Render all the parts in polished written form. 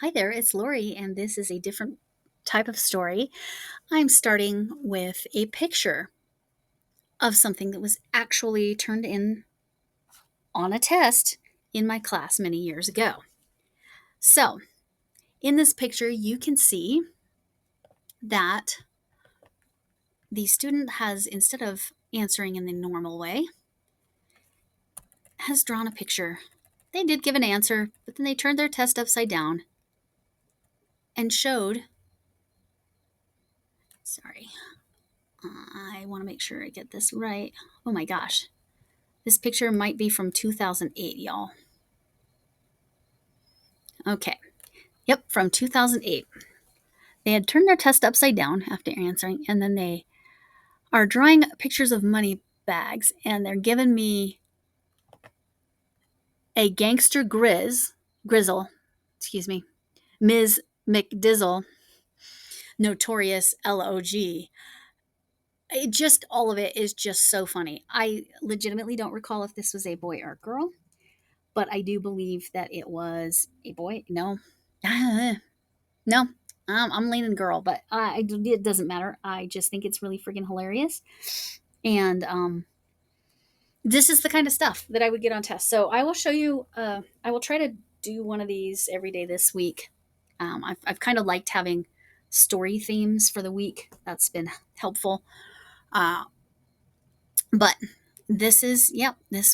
Hi there, it's Lori, and this is a different type of story. I'm starting with a picture of something that was actually turned in on a test in my class many years ago. So, in this picture, you can see that the student has, instead of answering in the normal way, has drawn a picture. They did give an answer, but then they turned their test upside down and showed, sorry, I want to make sure I get this right. Oh my gosh. This picture might be from 2008, y'all. Okay. Yep, from 2008. They had turned their test upside down after answering, and then they are drawing pictures of money bags, and they're giving me a gangster grizzle, Ms. McDizzle, notorious LOG. All of it is just so funny. I legitimately don't recall if this was a boy or girl, but I do believe that it was a boy. No. No, I'm leaning girl, but it doesn't matter. I just think it's really freaking hilarious. And this is the kind of stuff that I would get on tests. So I will show you, I will try to do one of these every day this week. I've kind of liked having story themes for the week. That's been helpful. But this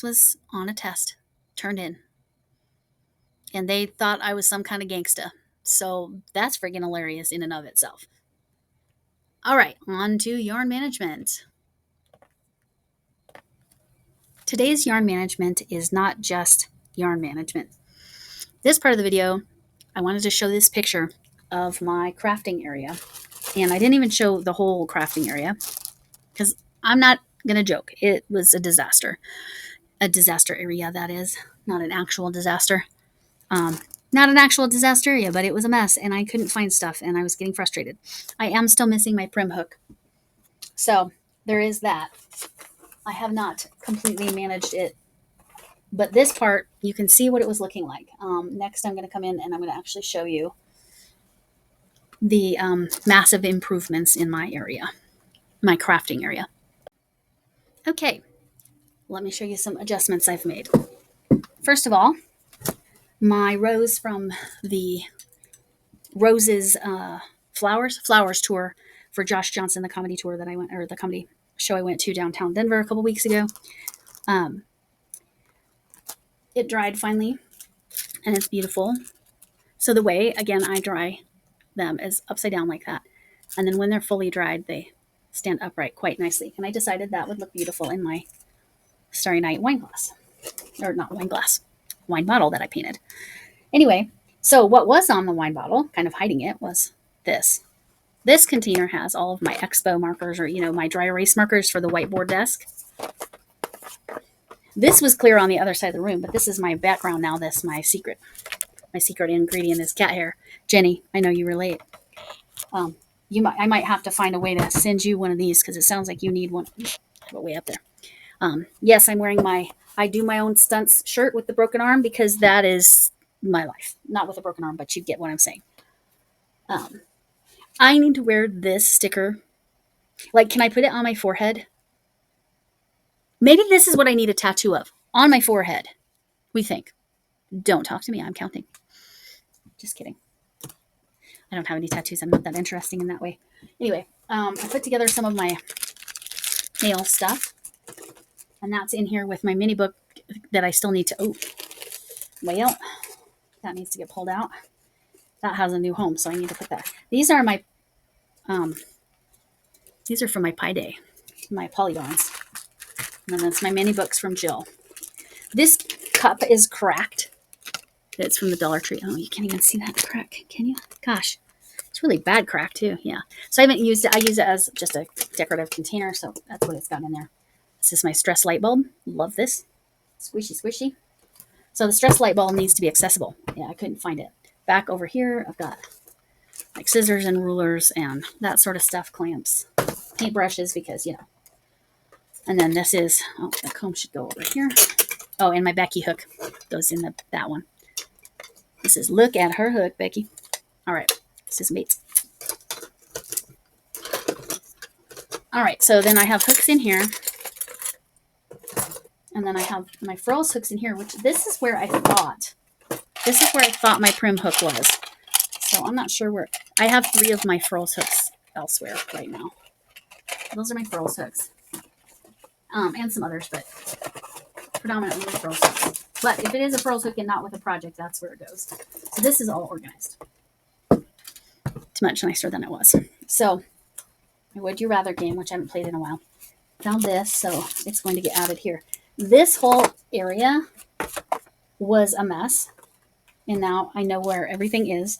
was on a test, turned in. And they thought I was some kind of gangsta. So that's freaking hilarious in and of itself. All right, on to yarn management. Today's yarn management is not just yarn management. This part of the video, I wanted to show this picture of my crafting area. And I didn't even show the whole crafting area because I'm not going to joke. It was a disaster. A disaster area, that is. Not an actual disaster. Not an actual disaster area, but it was a mess and I couldn't find stuff and I was getting frustrated. I am still missing my prim hook. So there is that. I have not completely managed it, but this part, you can see what it was looking like. Next, I'm going to come in and I'm going to actually show you the massive improvements in my area, my crafting area. Okay, let me show you some adjustments I've made. First of all, my rose from the Roses Flowers tour for Josh Johnson, the comedy tour that I went, or the comedy show I went to downtown Denver a couple weeks ago. It dried finally, and it's beautiful. So the way, again, I dry them is upside down like that. And then when they're fully dried, they stand upright quite nicely. And I decided that would look beautiful in my Starry Night wine glass. Or not wine glass, wine bottle that I painted. Anyway, so what was on the wine bottle, kind of hiding it, was this. This container has all of my expo markers, or, my dry erase markers for the whiteboard desk. This was clear on the other side of the room, but this is my background now. This is my secret. My secret ingredient is cat hair. Jenny, I know you relate. I might have to find a way to send you one of these because it sounds like you need one. But way up there. Yes, I'm wearing my I do my own stunts shirt with the broken arm because that is my life. Not with a broken arm, but you get what I'm saying. I need to wear this sticker. Like, can I put it on my forehead? Maybe this is what I need a tattoo of. On my forehead. We think. Don't talk to me. I'm counting. Just kidding. I don't have any tattoos. I'm not that interesting in that way. Anyway, I put together some of my nail stuff. And that's in here with my mini book that I still need to... Well, that needs to get pulled out. That has a new home, so I need to put that. These are my... these are from my Pi Day. My polygons. And then that's my mini books from Jill. This cup is cracked. It's from the Dollar Tree. Oh, you can't even see that crack, can you? Gosh, it's really bad crack too. Yeah. So I haven't used it. I use it as just a decorative container, so that's what it's got in there. This is my stress light bulb. Love this. Squishy, squishy. So the stress light bulb needs to be accessible. Yeah, I couldn't find it. Back over here, I've got like scissors and rulers and that sort of stuff, clamps, paint brushes, because, And then this is, the comb should go over here. Oh, and my Becky hook goes in that one. This is, look at her hook, Becky. All right, this is mates. All right, so then I have hooks in here. And then I have my frills hooks in here, which this is where I thought my prim hook was. So I'm not sure where. I have 3 of my frills hooks elsewhere right now. Those are my frills hooks. And some others, but predominantly the frills hooks. But if it is a frills hook and not with a project, that's where it goes. So this is all organized. It's much nicer than it was. So my Would You Rather game, which I haven't played in a while, found this, so it's going to get added here. This whole area was a mess, and now I know where everything is.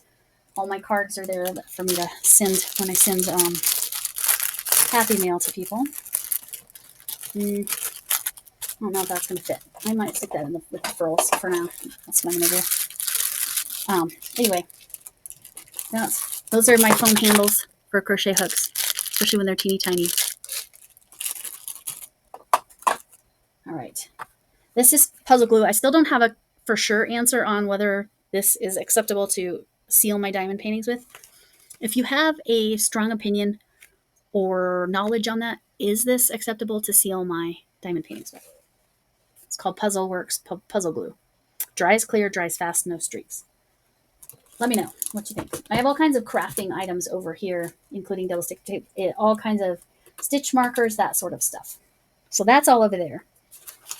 All my cards are there for me to send when I send happy mail to people. I don't know if that's going to fit. I might stick that in with the frills for now. That's what I'm going to do. Anyway, those are my foam handles for crochet hooks, especially when they're teeny tiny. All right. This is puzzle glue. I still don't have a for sure answer on whether this is acceptable to seal my diamond paintings with. If you have a strong opinion or knowledge on that, is this acceptable to seal my diamond paintings with? It's called Puzzle Works Puzzle Glue. Dries clear, dries fast, no streaks. Let me know what you think. I have all kinds of crafting items over here, including double stick tape, all kinds of stitch markers, that sort of stuff. So that's all over there.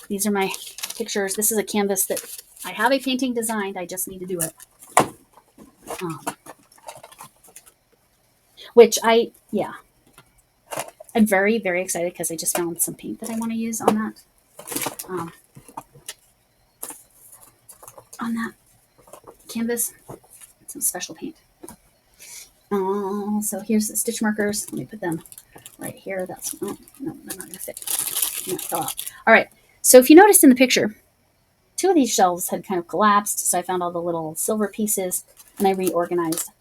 These are my pictures. This is a canvas that I have a painting designed. I just need to do it. I'm very, very excited because I just found some paint that I want to use on that canvas. Some special paint. So here's the stitch markers. Let me put them right here. No, they're not going to fit. No, it fell out. All right. So if you noticed in the picture, 2 of these shelves had kind of collapsed. So I found all the little silver pieces and I reorganized.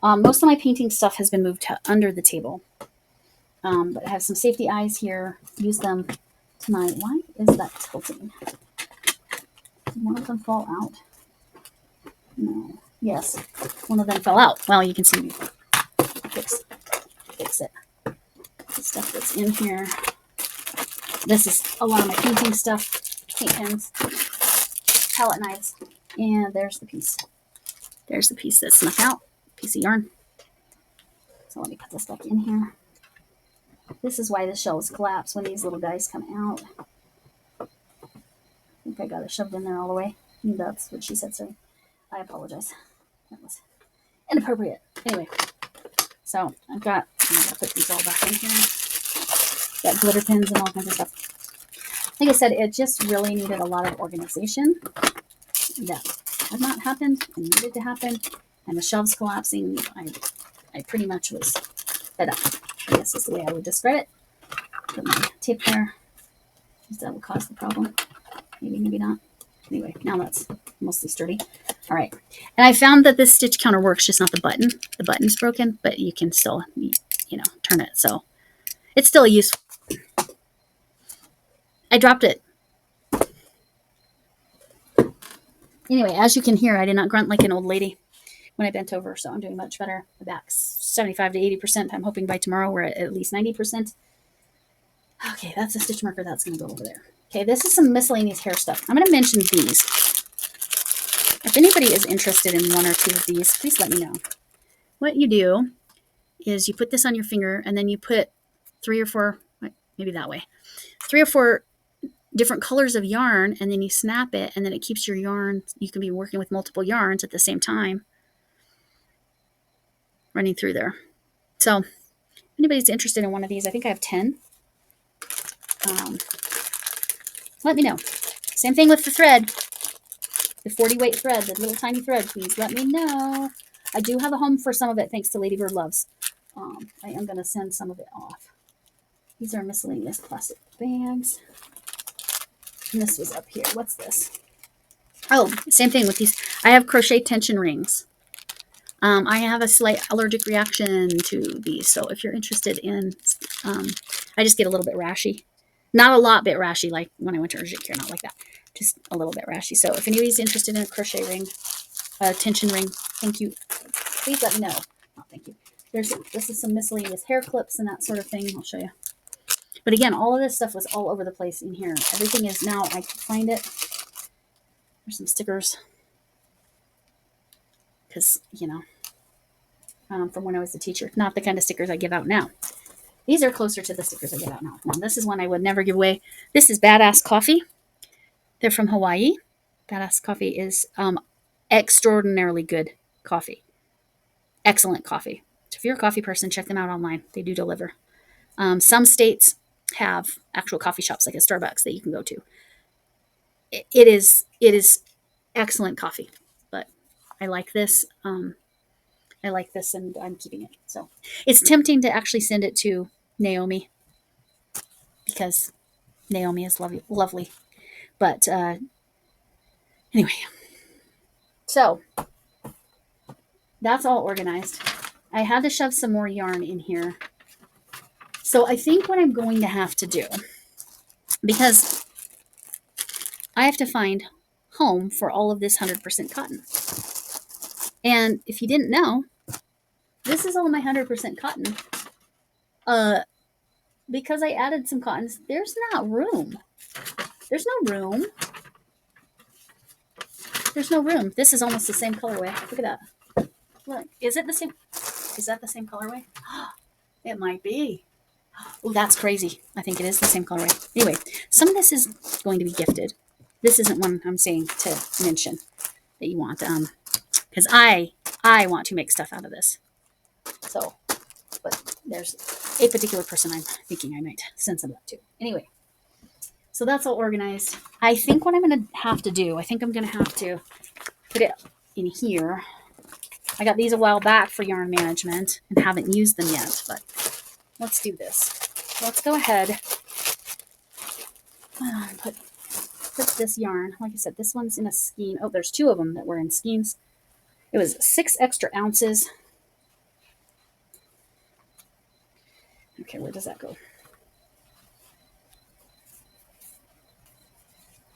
Most of my painting stuff has been moved to under the table. But I have some safety eyes here. Use them to my, why is that tilting? Did one of them fall out? No. Yes, one of them fell out. Well, you can see me fix it. The stuff that's in here. This is a lot of my painting stuff. Paint pens, palette knives, and there's the piece. There's the piece that snuck out. Piece of yarn. So let me put this back in here. This is why the shelves collapse when these little guys come out. I think I got it shoved in there all the way. That's what she said, sorry. I apologize. That was inappropriate. Anyway, so I'm going to put these all back in here. Got glitter pins and all kinds of stuff. Like I said, it just really needed a lot of organization. That had not happened and needed to happen. And the shelves collapsing, I pretty much was fed up. I guess is the way I would describe it. Put my tape there. That would cause the problem. Maybe, maybe not. Anyway, now that's mostly sturdy. All right. And I found that this stitch counter works, just not the button. The button's broken, but you can still, turn it. So it's still useful. I dropped it. Anyway, as you can hear, I did not grunt like an old lady when I bent over, so I'm doing much better. The back's 75 to 80%. I'm hoping by tomorrow we're at least 90%. Okay, that's a stitch marker. That's going to go over there. Okay, this is some miscellaneous hair stuff. I'm going to mention these. If anybody is interested in 1 or 2 of these, please let me know. What you do is you put this on your finger, and then you put 3 or 4, maybe that way, 3 or 4 different colors of yarn, and then you snap it, and then it keeps your yarn. You can be working with multiple yarns at the same time running through there. So if anybody's interested in one of these, I think I have 10. Let me know. Same thing with the thread, the 40 weight thread, the little tiny thread. Please let me know. I do have a home for some of it, thanks to Ladybird Loves. I am going to send some of it off. These are miscellaneous plastic bags. And this was up here. What's this? Oh, same thing with these. I have crochet tension rings. I have a slight allergic reaction to these. So if you're interested in, I just get a little bit rashy. Not a lot bit rashy like when I went to urgent care, not like that. Just a little bit rashy. So if anybody's interested in a crochet ring, a tension ring, thank you. please let me know. Oh, thank you. This is some miscellaneous hair clips and that sort of thing. I'll show you. But again, all of this stuff was all over the place in here. Everything is now, I can find it. There's some stickers. Because, you know, from when I was a teacher. Not the kind of stickers I give out now. These are closer to the stickers I give out now. Now, this is one I would never give away. This is Badass Coffee. They're from Hawaii. Badass Coffee is extraordinarily good coffee. Excellent coffee. So if you're a coffee person, check them out online. They do deliver. Some states have actual coffee shops like a Starbucks that you can go to. It is excellent coffee, but I like this. I like this, and I'm keeping it. So it's tempting to actually send it to Naomi because Naomi is lovely. But anyway, so that's all organized. I had to shove some more yarn in here. So I think what I'm going to have to do, because I have to find home for all of this 100% cotton. And if you didn't know, this is all my 100% cotton. Because I added some cottons, there's not room. There's no room. There's no room. This is almost the same colorway. Look at that. Look, is it the same? Is that the same colorway? It might be. Oh, that's crazy. I think it is the same colorway. Anyway, some of this is going to be gifted. This isn't one I'm saying to mention that you want, because I want to make stuff out of this. So, but there's a particular person I'm thinking I might send some of that to. Anyway, so that's all organized. I think what I'm going to have to do, I think I'm going to have to put it in here. I got these a while back for yarn management and haven't used them yet, but let's do this. Let's go ahead and put this yarn. Like I said, this one's in a skein. Oh, there's two of them that were in skeins. It was 6 extra ounces. Okay, where does that go?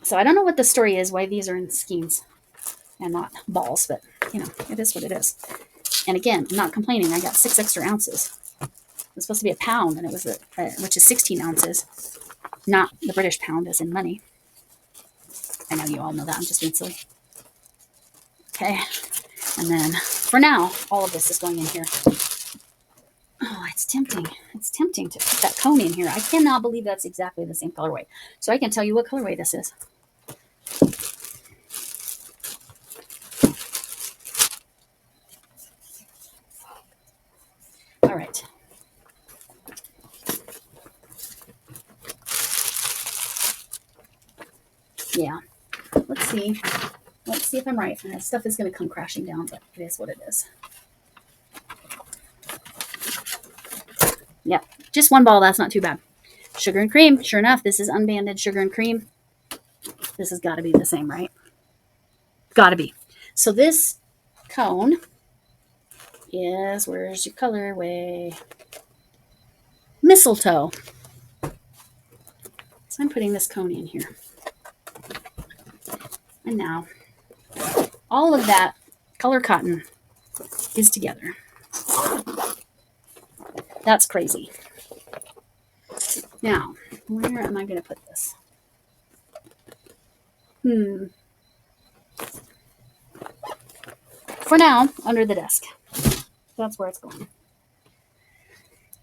So I don't know what the story is, why these are in skeins and not balls, but you know, it is what it is. And again, I'm not complaining. I got 6 extra ounces. It was supposed to be a pound, and it was which is 16 ounces, not the British pound as in money. I know you all know that. I'm just being silly. Okay, and then for now, all of this is going in here. Oh, it's tempting. It's tempting to put that cone in here. I cannot believe that's exactly the same colorway. So I can tell you what colorway this is. All right. Yeah. Let's see. Let's see if I'm right. This stuff is going to come crashing down, but it is what it is. Yep. Just one ball. That's not too bad. Sugar and cream. Sure enough, this is unbanded sugar and cream. This has got to be the same, right? Got to be. So this cone is, where's your colorway? Mistletoe. So I'm putting this cone in here. And now all of that color cotton is together. That's crazy. Now, where am I going to put this? For now, under the desk. That's where it's going.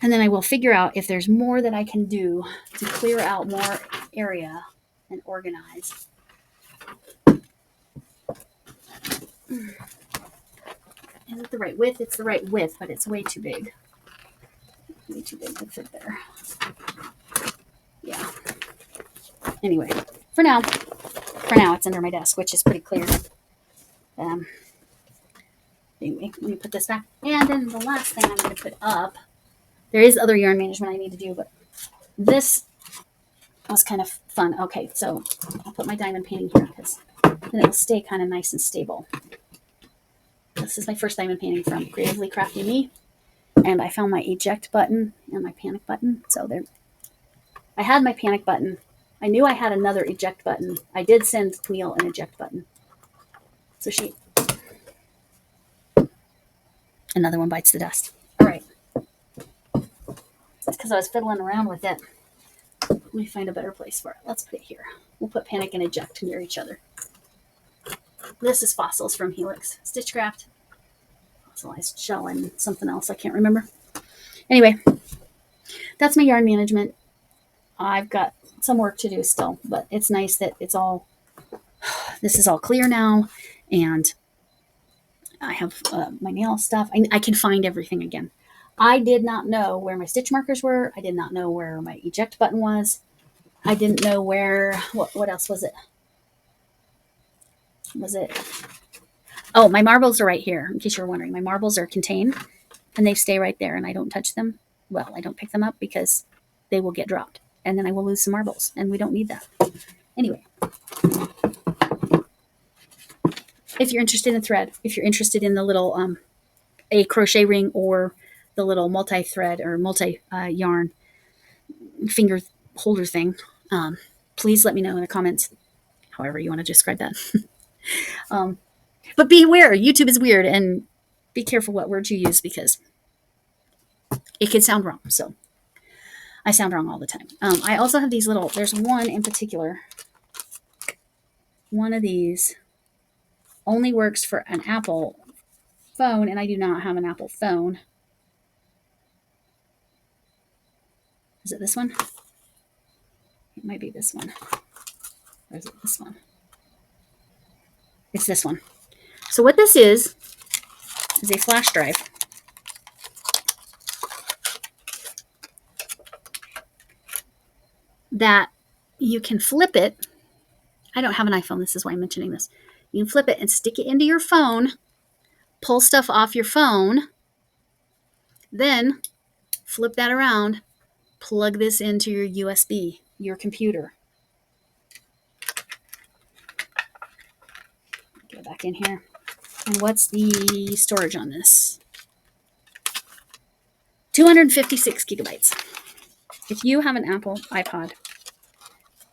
And then I will figure out if there's more that I can do to clear out more area and organize. Is it the right width? It's the right width, but it's way too big. Way too big to fit there. Yeah. Anyway, for now it's under my desk, which is pretty clear. Anyway, let me put this back. And then the last thing I'm going to put up, there is other yarn management I need to do, but this was kind of fun. Okay, so I'll put my diamond painting here because then it'll stay kind of nice and stable. This is my first diamond painting from Creatively Crafty Me. And I found my eject button and my panic button. So there, I had my panic button. I knew I had another eject button. I did send Camille an eject button. So she, Another one bites the dust. All right. That's because I was fiddling around with it. Let me find a better place for it. Let's put it here. We'll put Panic and Eject near each other. This is Fossils from Helix Stitchcraft. Fossilized shell and something else I can't remember. Anyway, that's my yarn management. I've got some work to do still, but it's nice that this is all clear now, and I have my nail stuff. I can find everything again. I did not know where my stitch markers were. I did not know where my eject button was. I didn't know where, what else was it? Oh, my marbles are right here, in case you're wondering. My marbles are contained, and they stay right there, and I don't touch them. Well, I don't pick them up because they will get dropped, and then I will lose some marbles, and we don't need that. Anyway, if you're interested in thread, if you're interested in the little a crochet ring or the little multi-thread or multi-yarn finger holder thing, please let me know in the comments, however you want to describe that. But be aware, YouTube is weird, and be careful what words you use because it can sound wrong. So I sound wrong all the time. I also have these little, there's one in particular. One of these only works for an Apple phone, and I do not have an Apple phone. Is it this one? It might be this one. Or is it this one? It's this one. So what this is a flash drive. That you can flip it. I don't have an iPhone. This is why I'm mentioning this. You can flip it and stick it into your phone, pull stuff off your phone, then flip that around, plug this into your USB, your computer. Go back in here. And what's the storage on this? 256 gigabytes. If you have an Apple iPod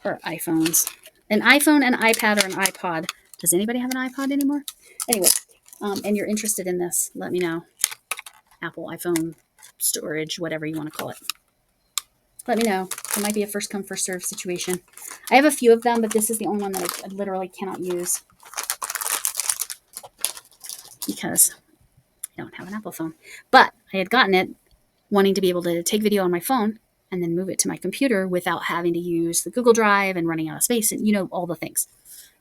or iPhones, an iPhone, an iPad, or an iPod. Does anybody have an iPod anymore? Anyway, and you're interested in this, let me know. Apple, iPhone, storage, whatever you want to call it. Let me know. It might be a first come, first serve situation. I have a few of them, but this is the only one that I literally cannot use because I don't have an Apple phone. But I had gotten it wanting to be able to take video on my phone and then move it to my computer without having to use the Google Drive and running out of space and, all the things.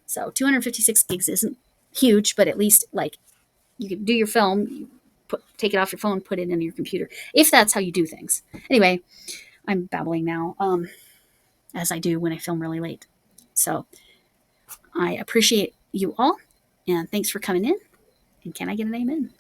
So 256 gigs isn't huge, but at least like you can do your film, take it off your phone, put it into your computer, if that's how you do things. Anyway, I'm babbling now, as I do when I film really late. So I appreciate you all, and thanks for coming in. And can I get an amen?